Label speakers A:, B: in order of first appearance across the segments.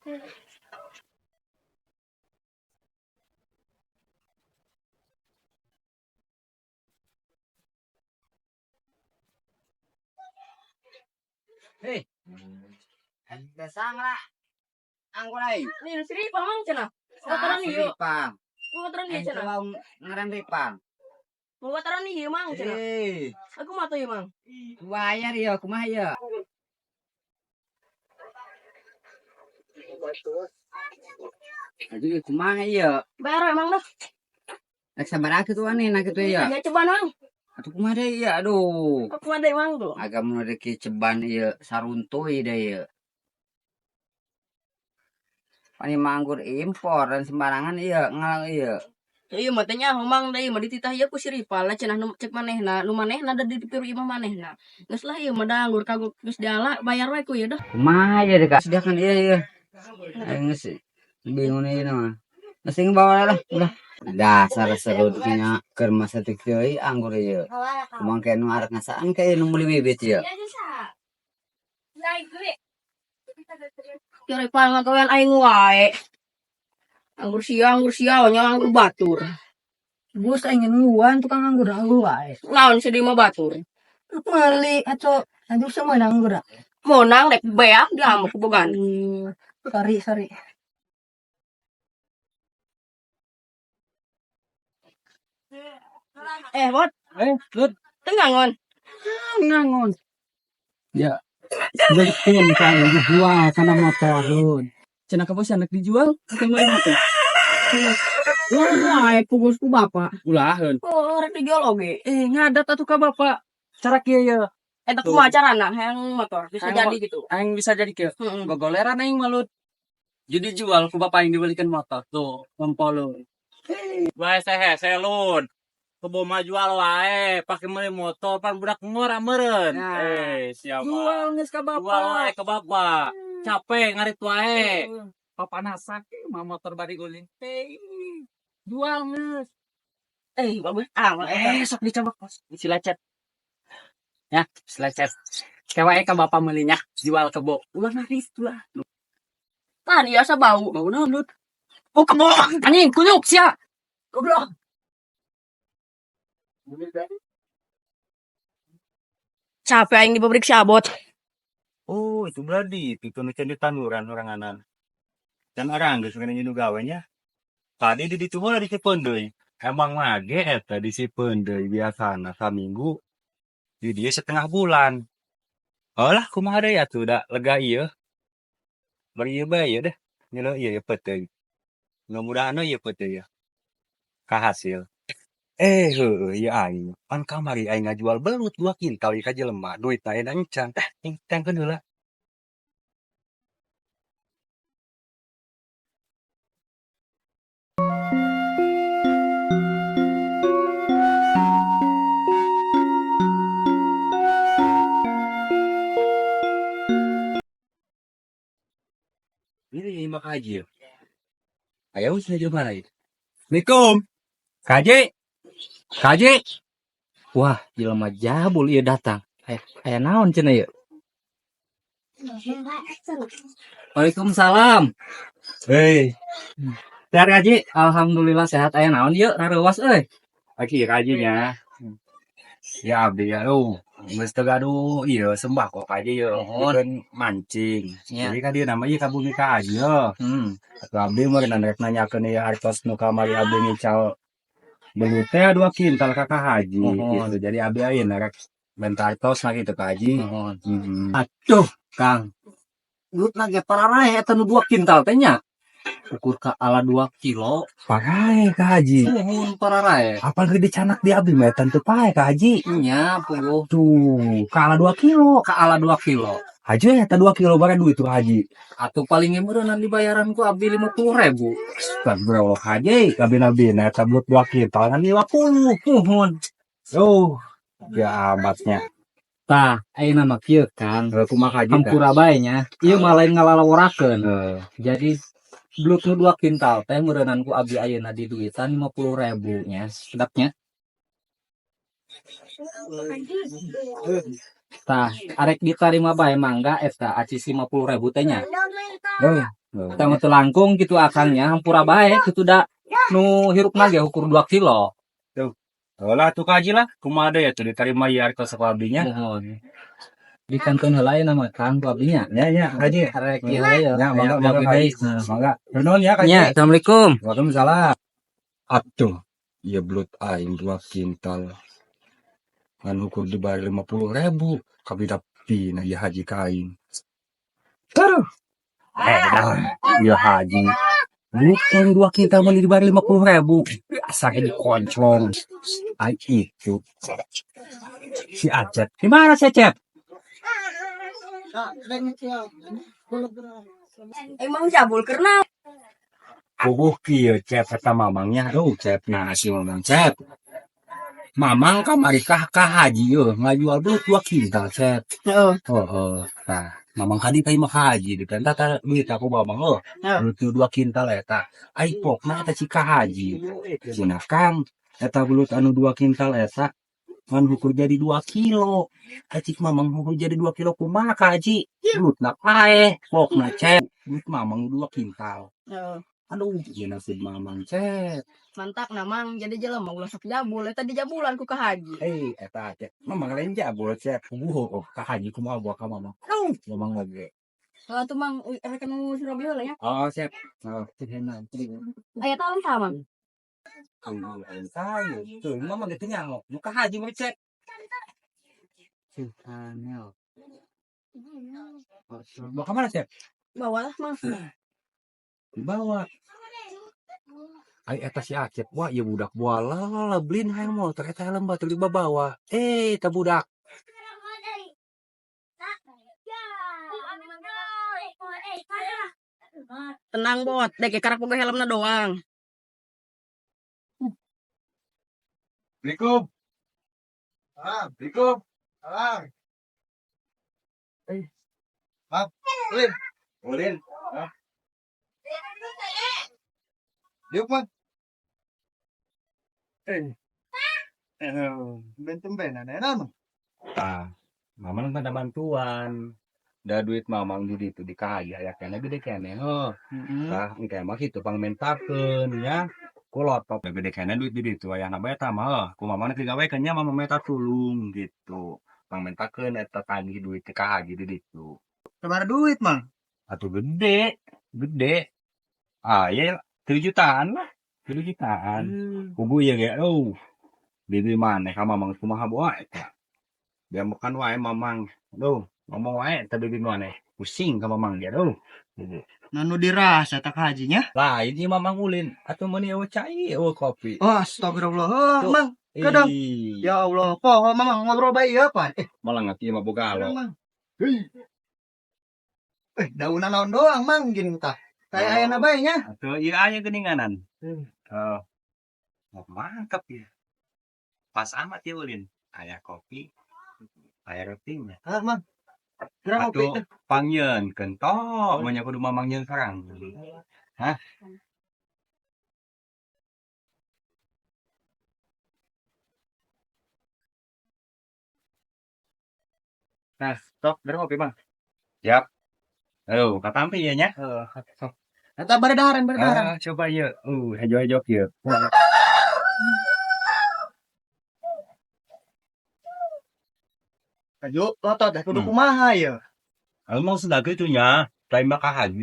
A: Hei, ada sangat anggur ay.
B: Ni siri pamang cina.
A: Sa siripang.
B: Pengataran
A: Ay
B: ni cina.
A: tuwaw ngaran ripang.
B: Pengataran ni mang cina.
A: Eh,
B: Aku mato ya mang.
A: wayar ya kumaha ya. Aduh kumaha ya.
B: Bayar emang dah.
A: Nak sabar aku tuh aneh nak itu ya.
B: Ya coba nang.
A: Atuh kumaha deh ya aduh.
B: Aku ada emang tuh.
A: Agak mun reki ceban ieu saruntuy deh ya. Pani manggur impor dan sembarangan iya ngalang iya.
B: Iya matanya mang deh mah dititah ya ku siripal cenah cek manehna nu manehna da di piru imah manehna. Geus lah ieu mah da anggur kagok geus diala bayar wae ku ya dah.
A: Kumaha ya deh Kak sediakan iya. Geus bingung ieu mah. Geus bawa lah udah. Dasar serudnya keur masa teu deui anggur ieu. Kumaha ke nu arek ngasaan ke nu meuli bibit ieu.
B: Siripal ngagawean aing wae. Anggur sia nya anggur batur.
A: Bos aing nguan tukang anggur wae.
B: Naon si di mah batur.
A: Meuli atuh anggur semua anggur.
B: Monang dek beak diamuk bogan.
A: Sari.
B: Bot.
A: Lut
B: Tengangon.
A: ngangon. Ya. Betul kan dijual karena motorun. Cenah ka bos anak dijual kemarin mah teh.
B: Wah, pugus ku bapak.
A: Ulaheun.
B: Oh, rek dijual oge.
A: Ngadat atuh ka bapak. Cara kieu ye.
B: Eta kumaha carana hayang motor bisa jadi gitu.
A: Aing bisa jadi kieu.
B: Heeh.
A: Gogoleran aing malut. Jadi jual ku bapak yang dibelikan motor tuh, mempolun.
C: Wae saya lun. Kebo mah jual wae, pake meuli motor pan budak ngora meureun.
A: Nah,
C: Siapa?
A: Jual geus ka
C: Jual
A: bapak.
C: wae ke bapak. Capek ngarit wae. Papanasak mah motor bari guling. Jual geus.
B: Bagus.
A: Sok dicoba kos. Si lecet. Ya, si lecet. Kewae ka bapak meuli nya, jual kebo. Ulah naris tuh lah.
B: Tadi asa bau.
A: Bau naon lut? Oh, kebo. Anjing kunyuk sia. Goblok.
B: Capek aing di pabrik sabot.
C: Oh, itu berarti itu nu can ditanduran oranganan. Dan orang geus ngene nu gawenya. Tadi di ditu heula disipeun deui. Emang mage eta disipeun deui biasana saminggu. Di dieu setengah bulan. Olah kumaha deui atuh da lega ieu. Bari ieu bae deh. Nyelo ieu peteuy. Mudah-mudahan ieu peteuy ya. Kahasil. Heueuh ieu aing. Pan kamari aing ngajual belut 2 kintal ieu ka jelema. Duitna aya encan. Tengkeun heula. Ini Mbak Kaji ya? Ayo sini di mana itu? Assalamualaikum. Kaji. Wah, jelema jabul ieu datang. Aya naon cenah ieu? Waalaikumsalam. Hei. Sehat Kaji? Alhamdulillah sehat. Aya naon ieu? Rarewas euy. Aki kajinya. Ya abdi ya geus teu gaduh ieu sembako Kaji ieu. Pikeun mancing. Jadi ka dieu nama ieu ka bumi ka aja. Atuh abdi mah rek nanyakeun ieu artos nu kamari abdi ngical belut teh 2 kintal ka Haji gitu. Jadi abdi ayeuna rek minta artos na kitu ka Haji. Atuh Kang. Belutna ge pararae eta nu 2 kintal teh nya. Ukur ka ala 2 kilo. Parae ka Haji. Nuhun pararae. Apa ge dicanak di abdi mah teu pae ka Haji. Nya puguh. Tuh, ka ala 2 kilo. Ka ala 2 kilo. Haji eta 2 kilo bare duit tuh Haji. Atuh paling meureunnan dibayaran ku abdi 50.000. Astagfirullah Haji, kabina-bina eta belut 2 kintal kan 50. Nuhun. Ya amatnya.
A: Tah, ayeuna mah kieu Kang.
C: Kumaha Haji?
A: Hampura bae nya. Ieu mah lain ngalalaworakeun. Jadi belut nu 2 kintal teh meureunnan ku abdi ayeuna di duitan 50.000 nya. Sedapnya. Tah, arek ditarima bae mangga eta acis 50.000 teh nya.
C: Kita mah teu langkung gitu akangnya hampura bae kitu da nu hirupna ge ukur 2 kilo. Tuh. Lah tuh kaji lah, kumaha deui atuh diterima ieu harta sakuabdinya. Mohon. Di kanton heula aya nama Kang ku abdinya. Ya, Haji. Arek ieu heula ya. Ya, mangga Haji. Mangga. Nuhun ya, Kaji. Ya, Assalamualaikum. Waalaikumsalam.
D: Atuh, iya belut aing 2 kintal. Kan ukur dibayar 50.000. Kabida pina ya haji kain. Taruh.
C: Ya Haji. Bukan 2 kintal mau dibayar 50.000. Biasa kayak dikonclong.
D: Ai itu.
C: Si Acep. Di mana si Acep?
B: Emang jabul karena
C: Bubuh kieu Cep kata mamangnya. Aduh, Cep nah si mamang Cep. Mamang kamari ka haji yeuh ngajual belut 2 kintal Cep.
B: heeh.
C: Nah, mamang kadi ka imah haji di kan tata duit aku mamang belut 2 kintal eta. Ai pokna eta si ka haji. Cenah Kang, eta belut anu 2 kintal eta kan ukur jadi 2 kilo. Acik mamang ukur jadi 2 kilo kumaha ka haji? Belut na pae, pokna Cep. Belut mamang 2 kintal.
B: Heeh.
C: Aduh, ieu nasib mamang Cep.
B: Mantak namang jadi jelema ulah sok jabul eta di jabulan ku ka haji.
C: Eta Cep. Mamang lain jabul Cep. Kubuh ka haji kumaha buah ka mamang. Mamang lagi.
B: Kalau tuh mang rek nu Surabaya lah ya.
C: Oh, Cep. Oh, cehenan.
B: Aya tahu sama.
C: Saya, tuh, mamang gitu nyangok. Muka haji mau Cep. Anel. Bawa ke mana Cep?
B: Bawalah mang.
C: Dibawa. Ai eta si Acep, wah ieu budak boala belin hayang motor eta helm batu dibawa. Ta budak.
B: Tenang bot, dek karak boga helmna doang.
D: Assalamualaikum. Assalamualaikum. Salam. Ulin. Ulin. Diuk man. Ben-ben enak.
C: Mamang ada bantuan. Da duit mamang di ditu di kahaya aya kene gede kene. Tah engke mah kitu pangmentakeun ya. Kulot top gede kene duit di ditu aya na bae tah mah. Ku mamang digawekeun nya mamang meta tulung gitu. Pangmentakeun eta tagih duit ke kahaya di ditu.
D: Sabar duit, Mang.
C: Atuh gede. Gede. Ya 3 jutaan lah. 3 jutaan. Kubu ya ge Bibi maneh ka mamang kumaha bae eta. Dia makan wae mamang. Ngomong wae eta bibi maneh. Pusing ka mamang dia
D: Nanu dirasa tak hajinya?
C: Lain ieu mamang ulin. Atuh meuni eueuh cai eueuh kopi.
D: Oh, astagfirullah.
C: Tuh.
D: Mang, kadang.
C: Ih,
D: Ya Allah, poho mamang ngobrol bae ieu apa?
C: malah ngaki mah boga
D: Kadang,
C: lo.
D: Mang. Daunan naon doang, Mang, gini tah. Kayak ayana bae nya.
C: Atuh ieu aya geuninganan. Mantap ya. Pas amat ya ulin. Aya kopi. Aya rotinya.
D: Mang. Kira ngopi
C: Atuh pangyeun kentok banyak kudu mamang nyeun sarang. Hah? Nah, sok dari ngopi Bang. Siap. Katampi ya nya. Sok.
D: Eta baredaharan.
C: Coba ieu. Hejo-hejo kieu.
D: Ayo, lotot dah kudu kumaha ya.
C: Emang sudah gitu nya. Lain bakal haji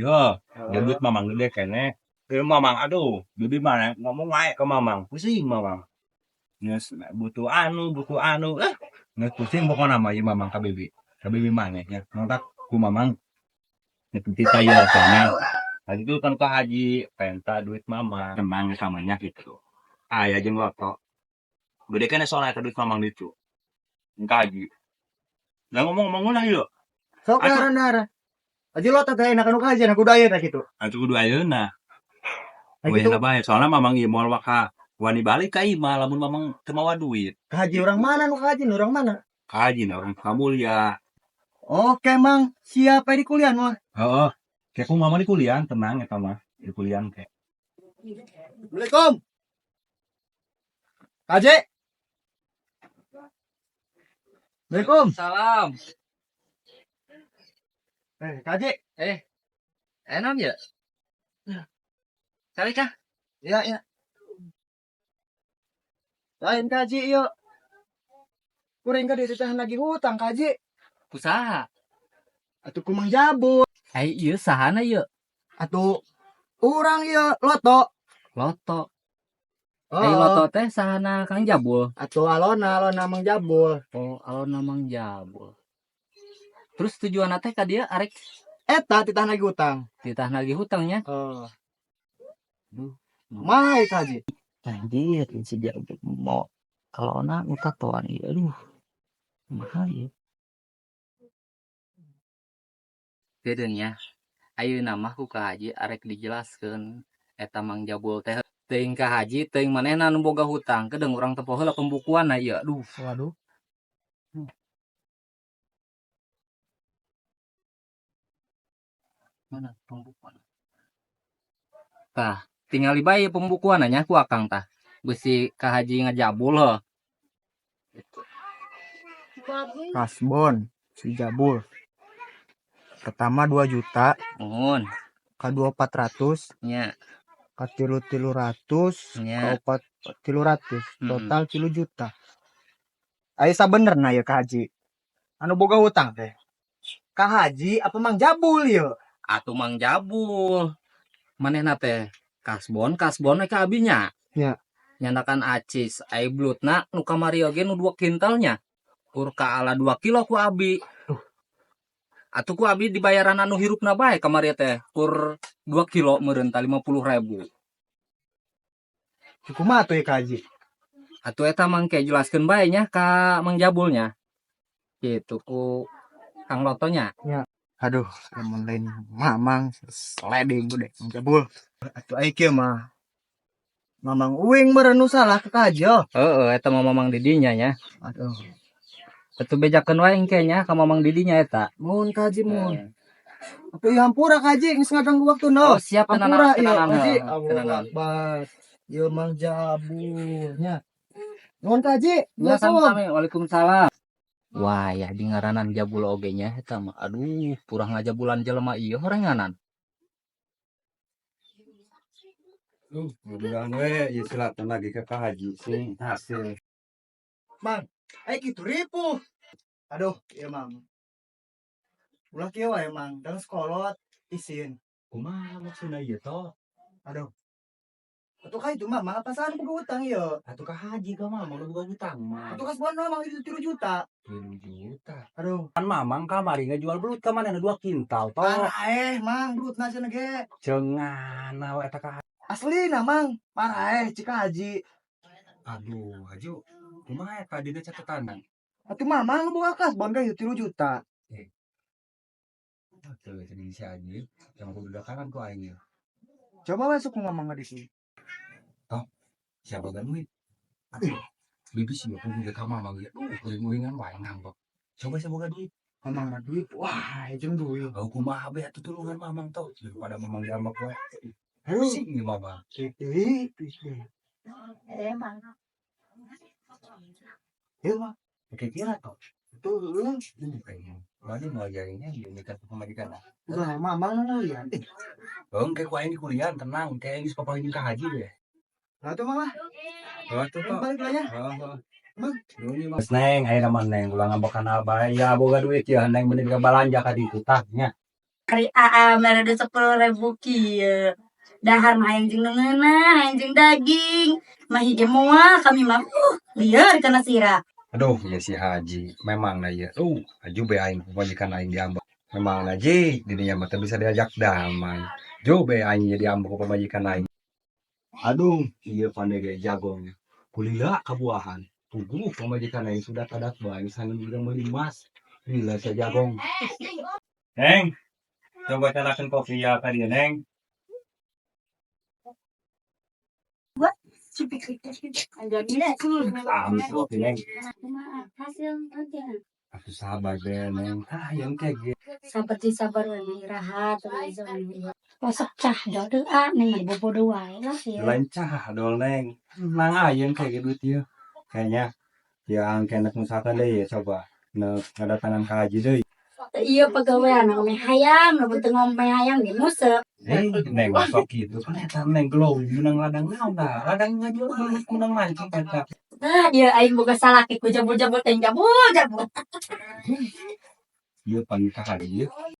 C: duit mamang gede kene. Mamang aduh, bibi mana ngomong wae ke mamang. Pusing mamang. Nges butuh anu. Nges pusing pokoknya nama ieu mamang ka bibi. Ka bibi mana nya. Nontak ku mamang. Ngetuti tayar kene. Tadi itu kan ke haji penta duit mamang. Emang samanya gitu. Aya jeung loto. Gede kene soalnya duit mamang ditu. Engka haji. Lah ngomong-ngomong lah yuk.
D: Sok daharan. Aja lotot dah enakan kajian aku daya dah gitu.
C: Atuh kudu ayeuna.
D: Gitu.
C: Gitu. Bae. Soalnya mamang ieu moal waka wani balik ka imah lamun mamang teu mawa duit.
D: Kaji orang mana nu kaji orang mana?
C: Kaji na orang kamulya.
D: Oke, Mang. Siapa di kuliah mah?
C: Heeh. Kayak ku mamang di kuliah tenang eta mah. Di kuliah teh.
D: Assalamualaikum. Kaji. Assalamualaikum.
A: Salam.
D: Kaji.
A: Enak ya?
C: Cari kah?
E: Ya, ya. Lain kaji yuk. Kuring ka dititahan lagi hutang kaji.
C: Usaha.
E: Atuh kumang jabul.
C: Ai ieu sahana ieu?
E: Atuh urang yuk loto.
C: Loto.
E: Oh,
C: Ai loto teh sahana Kang Jabul.
E: atuh alona mang jabul.
C: Oh, alona Mang Jabul. Terus tujuan teh ka dia arek
E: Eta titahan lagi hutang.
C: ditah nagih hutangnya.
E: Oh.
C: Duh.
E: Mai kaji.
C: Anjir, si Jabul mau alona nu tatoan ieu. Aduh. Mahal ya. Dedeun ya. Ayeuna mah ku ka haji arek dijelaskeun eta Mang Jabul teh teuing ka haji teuing manehna nu boga hutang kedeung urang teu poho heula pembukuanna ieu. Aduh.
E: Waduh.
C: Mana pembukuan? Tah, tinggal bae pembukuan nya ku akang tah. Besi ka haji ngajabul heuh.
E: Kasbon si jabul. Pertama 2 juta,
C: Nuhun.
E: kedua 400,
C: Nya,
E: katilu 300,
C: nya.
E: kaopat 300,
C: Mm-mm.
E: total 3 juta. Aya sabenerna ya Kak Haji. Anu boga hutang teh. Kang Haji apa Mang Jabul ya?
C: Atuh Mang Jabul. Manehna teh kasbon we ka abinya.
E: Ya.
C: Nyandakan acis ai blutna nu kamari oge nu 2 kintalnya. Kur ka ala 2 kilo ku abi. Atuh ku abi dibayaran anu hirupna bae kamari teh. Kur 2 kilo meureun tah 50.000.
E: Kumaha tuh ya Kak Haji?
C: Atuh eta mangke jelaskeun bae nya ka Mang Jabulnya. Gitu ku Kang Lotonya.
E: Aduh, lamun lain mamang sliding gede Mang Jabul. Atuh ai kieu mah. Mamang uing meureun nu salah ke Kak Haji.
C: Heeh, eta mah Mamang Didinya nya.
E: Aduh,
C: Atuh bejakeun wae engke nya ka Mamang Didinya eta.
E: nuhun Kak Haji nuhun. Atuh ieu hampura Kak Haji geus ngaganggu waktu
C: Oh,
E: no.
C: siap
E: Hampura ieu
C: tenanan.
E: Kak Haji.
C: Tenanan.
E: Allahu Akbar. Ieu Mang Jabulnya. Nuhun Kak Haji.
C: Ya
E: Assalamualaikum.
C: sama-sama. Waalaikumsalam. Wah, ya di ngaranan Jabul oge nya eta mah. Aduh, purah ngajabulan jelema ieu horenganan.
D: Mudah-mudahan we ieu silatan lagi ke Kak Haji sing hasil.
E: Mang, ai kitu ripuh. Aduh, ieu Mang. Ulah kieu wae Mang, dan sekolot isin.
D: Kumaha maksudna ieu toh?
E: Aduh. Atuh ka itu mah, Mang pasaan boga utang ieu.
D: Atuh Kak Haji ka mah mau boga hutang mah.
E: Atuh kasbon Mang itu 3 juta.
D: 3 juta.
E: Aduh,
D: Kan mamang kamari ngejual belut ka manehna 2 kintal toh.
E: parah Mang, brutna cenah ge.
D: Cengan we eta Kak.
E: Aslina Mang, parah cik Haji.
D: Aduh, Haji. Kumaha eta dina catetanan?
E: Atuh Mang boga kasbon ka itu 3 juta.
D: Tuh, sedih si Haji. Yang kudu dakangan ku aing ieu.
E: Coba masuk ku Mamang di sini.
D: Siapa kan duit? Aduh, bibis ieu kudu ka mamang ieu. Uring-uringan wae ngambek. Coba saya boga duit.
E: Mamang mah duit. Wah, jeung duit.
D: Oh, kumaha be atuh tulungan mamang tau. Daripada mamang diambek wae.
E: Aduh,
D: Pusing nih mamang.
E: deui. Ieu mah
D: Kira toh.
E: tuh.
D: Mana mau ajarinnya dia nikah ke pemajikan.
E: Udah Mamang ya.
D: Oh, kayak ku aing di kuliah tenang, kayak geus papahin Kak Haji deh.
E: Lah tuh Mama,
D: Oh, tuh kok.
E: balik lah ya.
D: Mas Neng, ayo naman Neng, ulang ngambek abah. Ya, boga duit ya, Neng bener ke balanja ka ditu tahnya.
F: Hari AA mereda 10.000 kieu. Dahar mah hayang jeung neungeuna, hayang jeung daging. Mah hige moal kami mah lieur kana sira.
D: Aduh, ya si Haji, memang na ya. Aju be aing pemajikan aing diambek. Memang na Ji, dirinya mah teu bisa diajak damai. Jo be aing jadi diambek ku pemajikan aing. Aduh, ieu pandai ge jagong. Kulila kabuahan. Tunggu pemajikan aing sudah tadat bae sangeun udah meuli emas. Gila si jagong. Neng, coba calakan kopi ya ka dieu, Neng. Kopi, Neng.
F: Hasil nanti.
D: Aku sabar be, Neng. Yang kayak gitu.
F: Seperti sabar we rahat Masak cah doa nih bobodo wae lah ya.
D: Lancah dol, Neng. Nang ayeung kayak gitu dia. Kayaknya yang kena misalkan deh ya coba ngedatangan Kak Haji deh.
F: Iya pegawaian ngomong hayam, nu penting ngomong hayam di musep.
D: Neng masuk gitu kan eta neng glow menang ladang naon dah. Ladang ngaju menang mancing eta.
F: Ah, dia aing boga salaki ku jabul-jabul teh jabul.
D: Ieu pagi ka ieu.